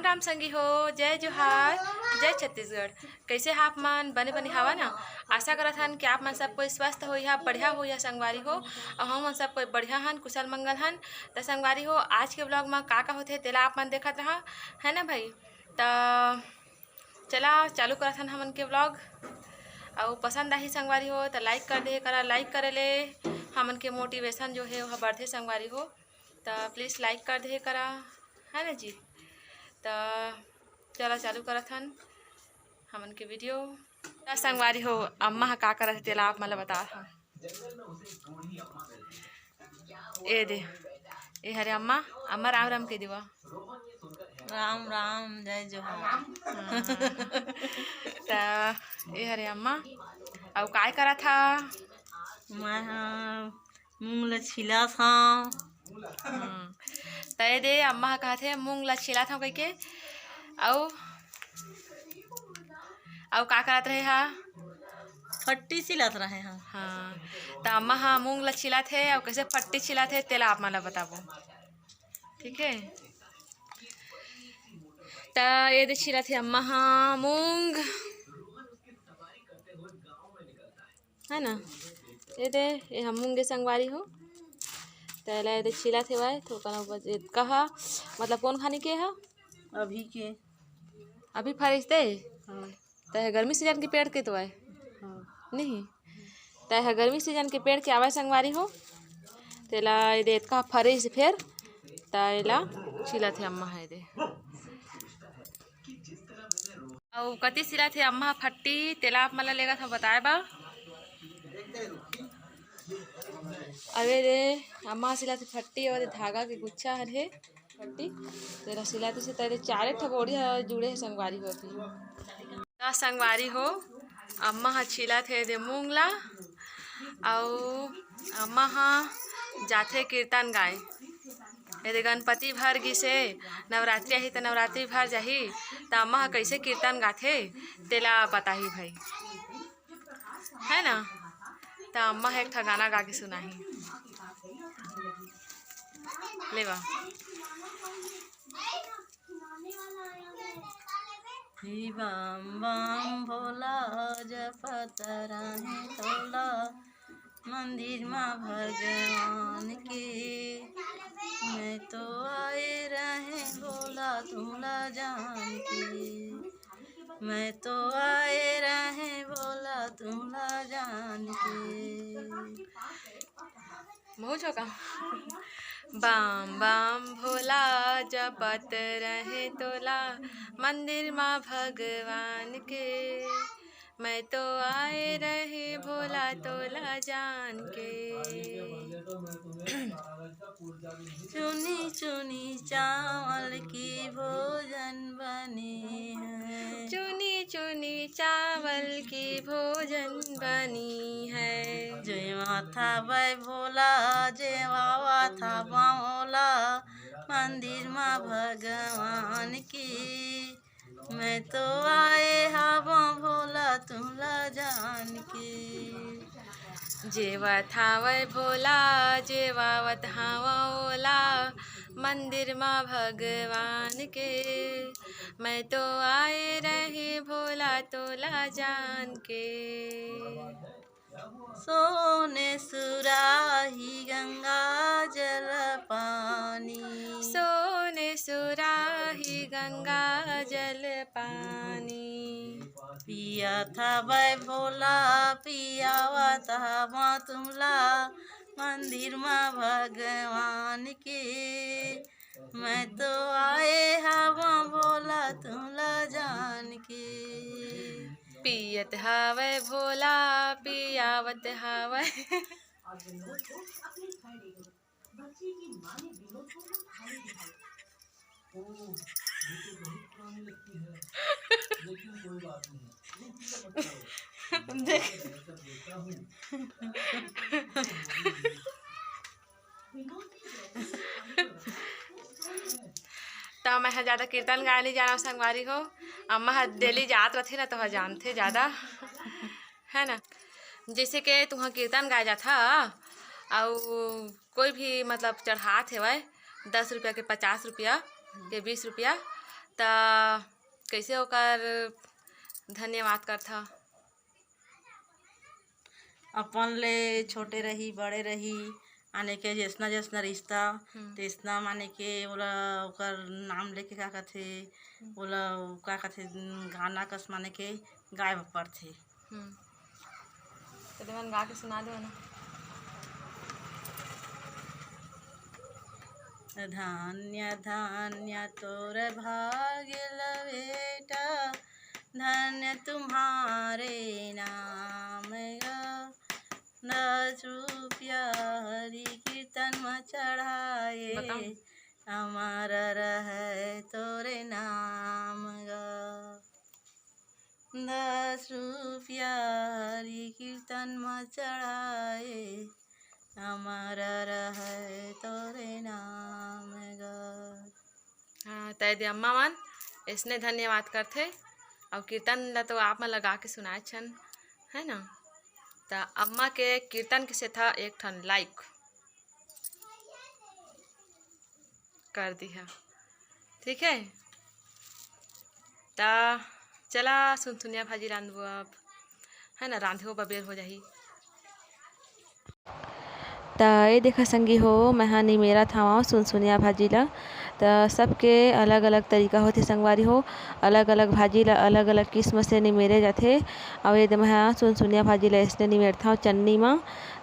राम संगी हो। जय जोहार, जय छत्तीसगढ़। कैसे आप मन बने बने हवा ना। आशा करत हन कि आप मन सब कोई स्वस्थ हो या बढ़िया हो या संगवारी हो और हम मन सब कोई बढ़िया हन, कुशल मंगल हन। तो संगवारी हो, आज के ब्लॉग में का होते तेला आप मन देखत रहा है ना भाई। तो चला चालू करत हन हमन के ब्लॉग। और पसंद आई संगवारी हो तो लाइक कर दे करा, लाइक करे ले हमन के मोटिवेशन जो है वह बढ़े संगवारी हो। तो प्लीज़ लाइक कर दे करा, है ना जी। तो चला चालू करत हन हमन के वीडियो। संगवारी हो, अम्मा का करत तेला आप मतलब बता हन। ए दे ए हरे अम्मा, अम्मा राम राम के दिवा। राम राम, जय जोहार। तो ए हरे अम्मा और काय करा था। मैं मूंग ल छिला था। तय दे अम्मा कहा थे मूंग ला छिला था कह के। और का करत रहे हा। फट्टी छिलत रहे हैं। हाँ, तो अम्मा हाँ मूंग ला छिला थे और कैसे फट्टी छिला थे तेला आप मला बताबो, ठीक है। तो ये दे छिला थे अम्मा हाँ मूंग, है ना। ये दे ये हम मूंग के संगवारी हो। तो ये दे छिला थे भाई तो कहा मतलब कौन खाने के है अभी के अभी फरिश दे। हाँ। तो गर्मी सीजन के पेड़ के तो है हाँ। नहीं। तो गर्मी सीजन के पेड़ के आवाज संगवारी हो। तेला ये दे का फरिश फिर तैला छिला थे अम्मा है दे। और कति सिला थे अम्मा फट्टी तेला आप मला लेगा था बताए बा। अरे रे अम्मा सिला थे फट्टी और धागा के गुच्छा है फट्टी तेरा सिला से तेरे चारे ठगोड़ी जुड़े है संगवारी हो। अभी संगवारी हो अम्मा हाँ छिला थे दे मूंगला और अम्मा हाँ जाथे कीर्तन गाय। यदि गणपति भर गिसे नवरात्रि आही तो नवरात्रि भर जाही तो अम्मा कैसे कीर्तन गाथे तेला बताही भाई, है ना। तो अम्मा एक ठा गाना गा के सुनाही लेवा। बम बम भोला जपत रहे तोला मंदिर माँ भगवान के। मैं तो आए रहे भोला तुमला जान के। मैं तो आए रहे भोला तुमला जान के। मुँह चौका बम बम भोला जपत रहे तोला मंदिर माँ भगवान के। मैं तो आए रहे भोला तोला जान के। चुनी चुनी चावल की भोजन बने हैं। चुनी चुनी चावल की भोजन बनी है। जय माथा वै भोला जय बाबा था बामोला मंदिर माँ भगवान की। मैं तो आए हवा भोला तुमला जान के। जेवत हावय भोला जेवावत हावला मंदिर माँ भगवान के। मैं तो आए रहे भोला तोला जान के। सोने सुराही गंगा जल पानी। सोने सुराही गंगा जल पानी। पिया था वै भोला पियावा था माँ तुमला मंदिर माँ भगवान के। मैं तो आए हवा भोला तुमला जान के। पियत हावय भोला पियावत हावय। तो मैं ज़्यादा कीर्तन गाय नहीं जाना संगवारी हो। अम्मा दिल्ली जात रथे ना तो जानते ज़्यादा, है ना। जैसे कि तुहाँ कीर्तन गाया जाता और कोई भी मतलब चढ़ात है वह 10 रुपया के 50 रुपया के 20 रुपया ता कैसे ओकर धन्यवाद करथा? अपन ले छोटे रही बड़े रही आने के जैसना जैसना रिश्ता तेसना माने के ओला ओकर नाम लेके का कथे ओला का कथे गाना कस माने के गाय पड़थे। तो मन गा के सुना दो ना। धन्य धन्य तोर भाग्य बेटा धन्य तुम्हारे नाम गा 10 रुपया हरि कीर्तन में चढ़ाए अमर रहे तोरे नाम गा 10 रुपया हरि कीर्तन में चढ़ाए अमर रहे तोरे नाम गा। हाँ तय दे अम्मा मन इसने धन्यवाद करथे और कीर्तन ला तो आप मन लगा के सुनाए छन है ना। तो अम्मा के कीर्तन किसे था एक ठन लाइक कर दिया, ठीक है। ता चला सुनसुनिया भाजी रांधबो अब है ना, रांधो बबेर हो जाही। त ये देखा संगी हो मैं निमेरा थावा सुनसुनिया भाजी ला। तो सबके अलग अलग तरीका होते संगवारी हो, अलग अलग भाजी ला अलग अलग किस्म से निमेरे जाते। और ये मैं सुनसुनिया भाजी ला इसने निमेरता हूँ चन्नी में।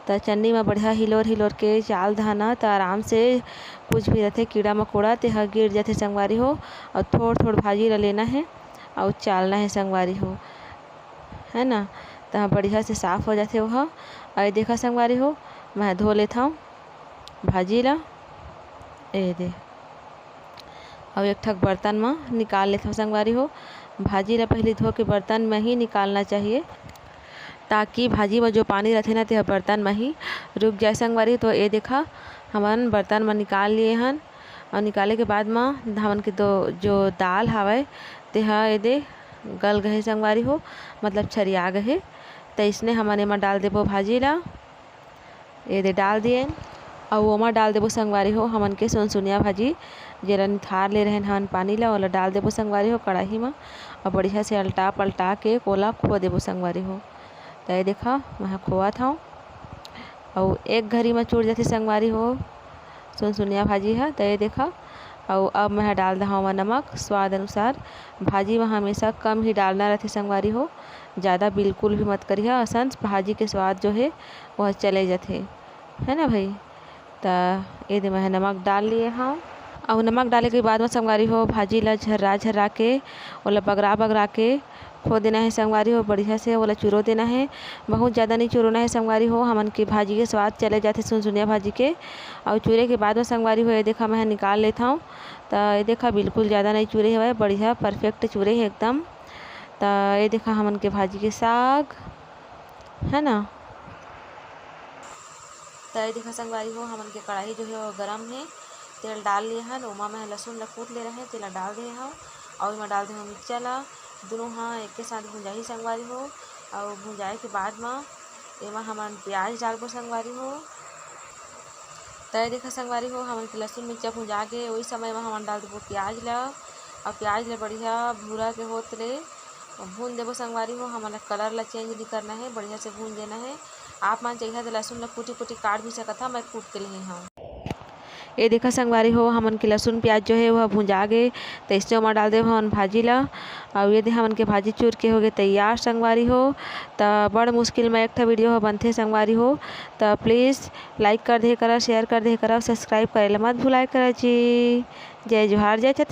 तो चन्नी में बढ़िया हिलोर हिलोर के चाल धाना तो आराम से कुछ भी रहते कीड़ा मकोड़ा ते ह गिर जाते संगवारी हो। और थोड़ थोड़ भाजी ला लेना है और चालना है संगवारी हो, है ना। तो बढ़िया से साफ हो जाते वह। और देखा संगवारी हो मैं धो लेता हूँ भाजी ला, ये दे और एक ठक बर्तन में निकाल लेता हूँ संगवारी हो। भाजी ला पहले धो के बर्तन में ही निकालना चाहिए ताकि भाजी में जो पानी रहते ना ते बर्तन में ही रुक जाए संगवारी। तो ये देखा हमन बर्तन में निकाल लिए हन और निकाले के बाद में हमन के जो दाल हवे ते ये दे गल गए संगवारी हो, मतलब छरिया गए। तो इसने हमन एमा डाल देबो भाजी ला, ये दे डाल दिए और ओमा डाल देबो संगवारी हो हमन के सुनसुनिया भाजी जेला निथार ले रहन हमन पानी ला ओला डाल देबो संगवारी हो कढ़ाई में और बढ़िया से अलटा पलटा के ओला खो देबो संगवारी हो। तो ये देखा मैं खोआ था और एक घड़ी में चूड़ जाती संगवारी हो सुनसुनिया भाजी है। तो ये देखा और अब मैं डाल रहा हूँ नमक स्वाद अनुसार। भाजी में हमेशा कम ही डालना रहती संगवारी हो, ज़्यादा बिल्कुल भी मत करिए, असन भाजी के स्वाद जो है वह चले जाते है ना भाई। तो ये मैं नमक डाल लिए हाँ और नमक डाले के बाद में संगवारी हो भाजी ला झर्रा झर्रा के ओला बगरा बगरा के खो देना है संगवारी हो। बढ़िया से ओला चूरो देना है, बहुत ज़्यादा नहीं चूरोना है संगवारी हो, हमन के भाजी के स्वाद चले जाते सुनसुनिया भाजी के। और चूरे के बाद में संगवारी हो ये देखा मैं निकाल लेता हूँ। तो ये देखा बिल्कुल ज़्यादा नहीं चूरे हुए, बढ़िया परफेक्ट चूरे है एकदम। तो ये देखा हमन के भाजी के साग है ना। तो ये देखा संगवारी हो हमन के कढ़ाई जो है वो गरम है, तेल डाल लिए हैं ओमा में लहसुन ला कूट ले रहे हैं, तेला डाल दिए हैं और इसमें डाल दिए मिर्चा ला दोनों हाँ एक के साथ भुंजाही संगवारी हो। और भुंजाए के बाद में एमा हमन प्याज डालबो संगवारी हो। तो ये देखा संगवारी हो हमन के लहसुन मिर्चा भुंजा के वही समय में हमन डाल देबो प्याज ला और प्याज ला बढ़िया भूरा के होत ले भून देबो संगवारी हो। हमन ला कलर ला चेंज नहीं करना है, बढ़िया से भून देना है। आप मन चाहिए तो लहसुन ला कुटी कुटी काट भी सकत हा, मैं कूट के लिए हाँ। ये देखा संगवारी हो हमन के लहसुन प्याज जो है वह भुंजा गए। तो इससे ओमा डाल दे हमन भाजी ला और ये दे हमन के भाजी चूर के हो गए तैयार संगवारी हो। तो बड़ मुश्किल में एक ठा वीडियो हो बनथे संगवारी हो। तो प्लीज़ लाइक कर दे करा, शेयर कर दे करा, सब्सक्राइब करे ला मत भुलाए करा जी। जय जोहार जय छत्तीसगढ़।